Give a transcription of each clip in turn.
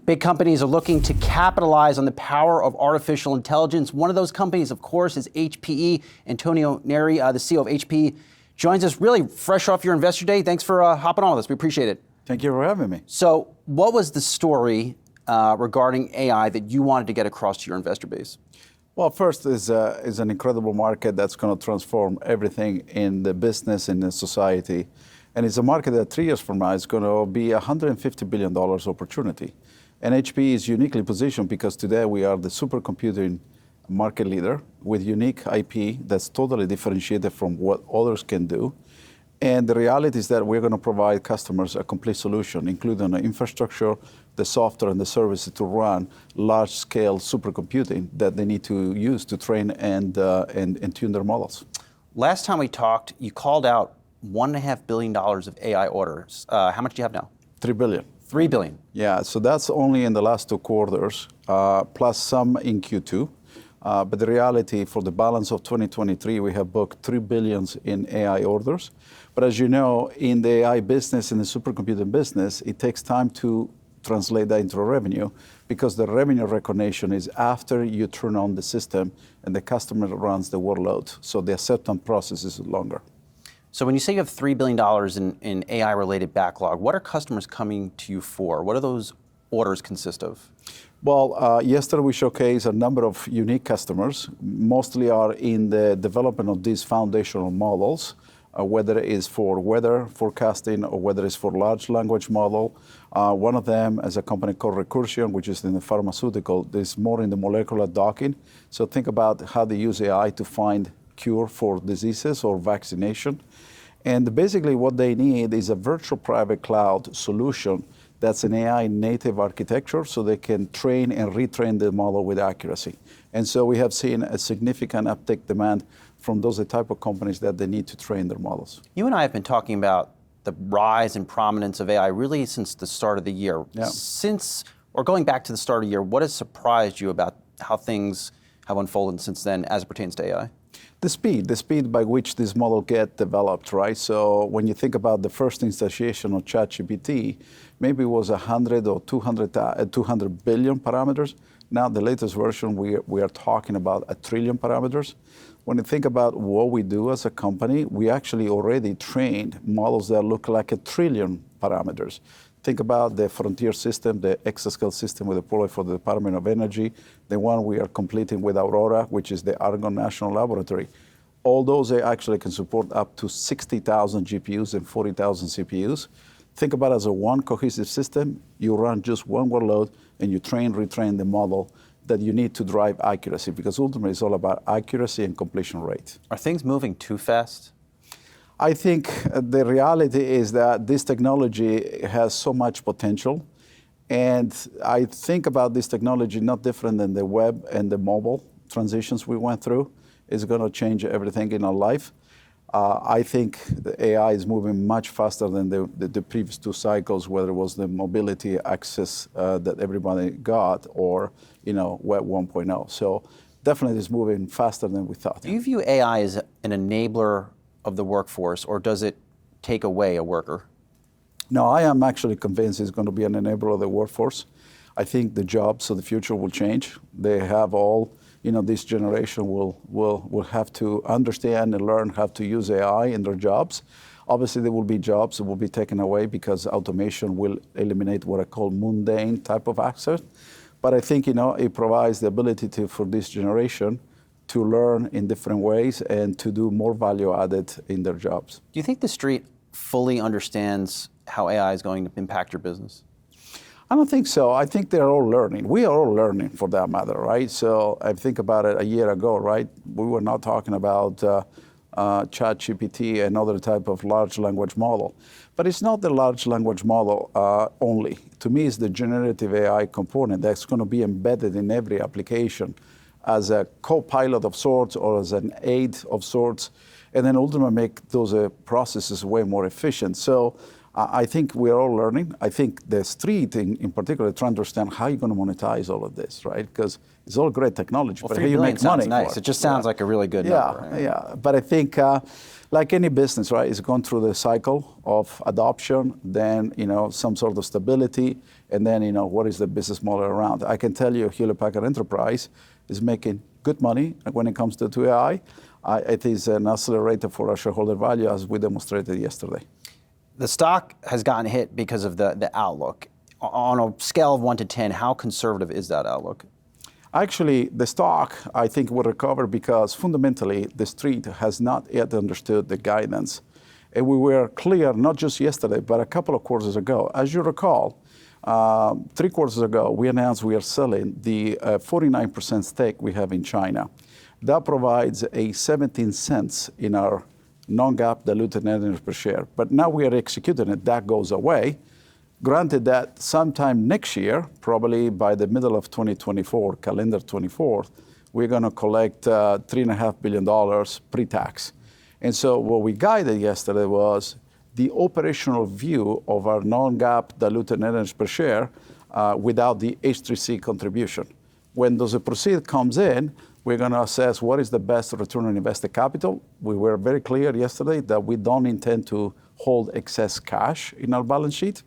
Big companies are looking to capitalize on the power of artificial intelligence. One of those companies, of course, is HPE. Antonio Neri, the CEO of HPE, joins us really fresh off your Investor Day. Thanks for hopping on with us. We appreciate it. Thank you for having me. So what was the story regarding AI that you wanted to get across to your investor base? Well, first is an incredible market that's going to transform everything in the business and the society. And it's a market that 3 years from now is going to be a $150 billion opportunity. And HPE is uniquely positioned because today we are the supercomputing market leader with unique IP that's totally differentiated from what others can do. And the reality is that we're going to provide customers a complete solution, including the infrastructure, the software, and the services to run large-scale supercomputing that they need to use to train and tune their models. Last time we talked, you called out $1.5 billion of AI orders. How much do you have now? $3 billion. $3 billion. Yeah, so that's only in the last 2 quarters, plus some in Q2. But the reality for the balance of 2023, we have booked $3 billion in AI orders. But as you know, in the AI business, in the supercomputing business, it takes time to translate that into revenue because the revenue recognition is after you turn on the system and the customer runs the workload. So the acceptance process is longer. So when you say you have $3 billion in AI-related backlog, what are customers coming to you for? What do those orders consist of? Well, yesterday we showcased a number of unique customers, mostly are in the development of these foundational models, whether it is for weather forecasting or whether it's for large language model. One of them is a company called Recursion, which is in the pharmaceutical. There's more in the molecular docking. So think about how they use AI to find cure for diseases or vaccination. And basically what they need is a virtual private cloud solution that's an AI native architecture so they can train and retrain the model with accuracy. And so we have seen a significant uptick demand from those type of companies that they need to train their models. You and I have been talking about the rise and prominence of AI really since the start of the year. Yeah. Going back to the start of the year, what has surprised you about how things have unfolded since then as it pertains to AI? The speed by which this model get developed, right? So when you think about the first instantiation of ChatGPT, maybe it was 100 or 200 billion parameters. Now the latest version, we are talking about 1 trillion parameters. When you think about what we do as a company, we actually already trained models that look like 1 trillion parameters. Think about the Frontier system, the exascale system we deployed for the Department of Energy, the one we are completing with Aurora, which is the Argonne National Laboratory. All those they actually can support up to 60,000 GPUs and 40,000 CPUs. Think about it as a one cohesive system. You run just one workload and you retrain the model that you need to drive accuracy because ultimately it's all about accuracy and completion rate. Are things moving too fast? I think the reality is that this technology has so much potential. And I think about this technology not different than the web and the mobile transitions we went through. It's going to change everything in our life. I think the AI is moving much faster than the previous 2 cycles, whether it was the mobility access that everybody got or Web 1.0. So definitely it's moving faster than we thought. Do you view AI as an enabler of the workforce, or does it take away a worker? No, I am actually convinced it's going to be an enabler of the workforce. I think the jobs of the future will change. They have all, this generation will have to understand and learn how to use AI in their jobs. Obviously, there will be jobs that will be taken away because automation will eliminate what I call mundane type of access. But I think, it provides the ability for this generation to learn in different ways and to do more value added in their jobs. Do you think the street fully understands how AI is going to impact your business? I don't think so. I think they're all learning. We are all learning for that matter, right? So I think about it a year ago, right? We were not talking about ChatGPT and other type of large language model. But it's not the large language model only. To me, it's the generative AI component that's going to be embedded in every application as a co-pilot of sorts or as an aid of sorts, and then ultimately make those processes way more efficient. So I think we're all learning. I think the street, in particular, trying to understand how you're going to monetize all of this, right? Because it's all great technology, but how you make money nice. for It just sounds like a really good number. Right? Yeah. But I think, like any business, right, it's gone through the cycle of adoption, then some sort of stability, and then what is the business model around. I can tell you, Hewlett Packard Enterprise is making good money when it comes to AI. It is an accelerator for our shareholder value, as we demonstrated yesterday. The stock has gotten hit because of the outlook. On a scale of 1 to 10, how conservative is that outlook? Actually, the stock, I think, will recover because fundamentally the street has not yet understood the guidance. And we were clear, not just yesterday, but a couple of quarters ago. As you recall, 3 quarters ago, we announced we are selling the 49% stake we have in China. That provides a 17 cents in our non-GAAP diluted net earnings per share. But now we are executing it. That goes away. Granted that sometime next year, probably by the middle of 2024, calendar 24, we're going to collect $3.5 billion pre-tax. And so what we guided yesterday was the operational view of our non-GAAP diluted net earnings per share without the H3C contribution. When those proceeds comes in, we're going to assess what is the best return on invested capital. We were very clear yesterday that we don't intend to hold excess cash in our balance sheet.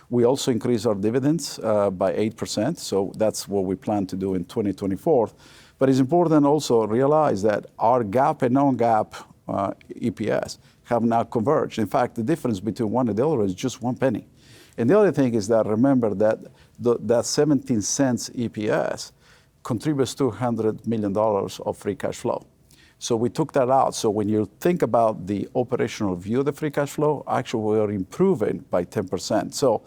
We also increased our dividends by 8%, so that's what we plan to do in 2024. But it's important also to realize that our GAAP and non-GAAP EPS have now converged. In fact, the difference between one and the other is just 1 penny. And the other thing is that remember that that 17 cents EPS contributes $200 million of free cash flow. So we took that out. So when you think about the operational view of the free cash flow, actually we are improving by 10%. So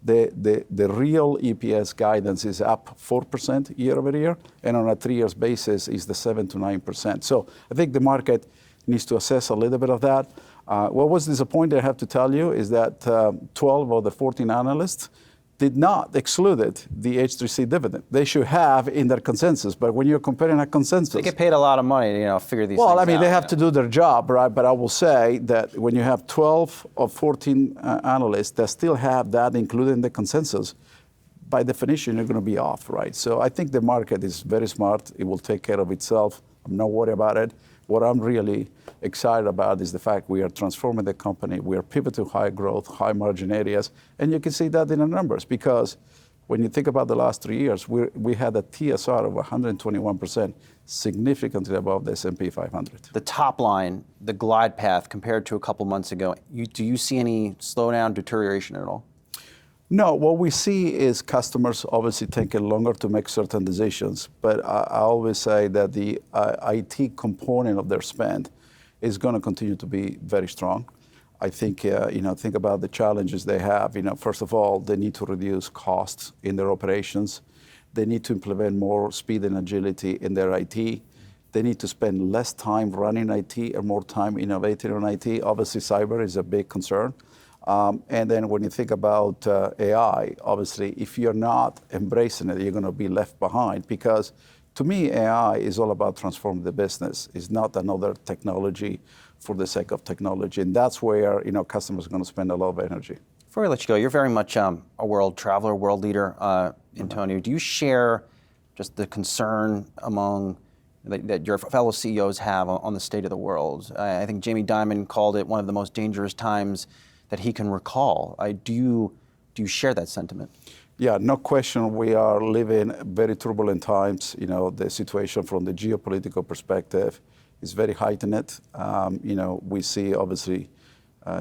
the real EPS guidance is up 4% year over year, and on a 3-year basis is the 7 to 9%. So I think the market needs to assess a little bit of that. What was disappointing, I have to tell you, is that 12 of the 14 analysts did not exclude the H3C dividend. They should have in their consensus, but when you're comparing a consensus... They get paid a lot of money to figure these things out. Well, I mean, they have to do their job, right? But I will say that when you have 12 of 14 analysts that still have that included in the consensus, by definition, you're going to be off, right? So I think the market is very smart. It will take care of itself. I'm not worried about it. What I'm really excited about is the fact we are transforming the company. We are pivoting to high growth, high margin areas. And you can see that in the numbers because when you think about the last 3 years, we had a TSR of 121%, significantly above the S&P 500. The top line, the glide path compared to a couple months ago, do you see any slowdown, deterioration at all? No, what we see is customers obviously taking longer to make certain decisions. But I always say that the IT component of their spend is going to continue to be very strong. I think, think about the challenges they have. First of all, they need to reduce costs in their operations. They need to implement more speed and agility in their IT. They need to spend less time running IT and more time innovating on IT. Obviously, cyber is a big concern. And then when you think about AI, obviously, if you're not embracing it, you're going to be left behind because to me, AI is all about transforming the business. It's not another technology for the sake of technology. And that's where, customers are going to spend a lot of energy. Before we let you go, you're very much a world traveler, world leader, Antonio. Do you share just the concern among that your fellow CEOs have on the state of the world? I think Jamie Dimon called it one of the most dangerous times that he can recall. Do you share that sentiment? Yeah, no question. We are living very turbulent times. The situation from the geopolitical perspective is very heightened. We see obviously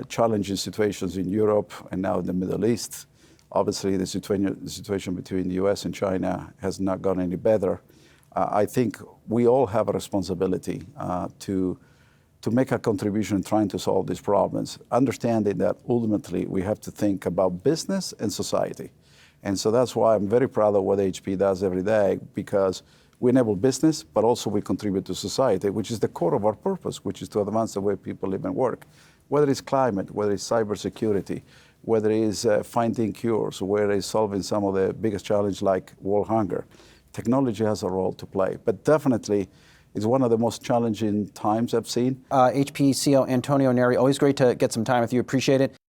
challenging situations in Europe and now in the Middle East. Obviously, the situation between the U.S. and China has not gotten any better. I think we all have a responsibility to make a contribution in trying to solve these problems, understanding that ultimately we have to think about business and society. And so that's why I'm very proud of what HPE does every day, because we enable business, but also we contribute to society, which is the core of our purpose, which is to advance the way people live and work. Whether it's climate, whether it's cybersecurity, whether it's finding cures, whether it's solving some of the biggest challenges like world hunger, technology has a role to play. But definitely, it's one of the most challenging times I've seen. HPE CEO Antonio Neri, always great to get some time with you. Appreciate it.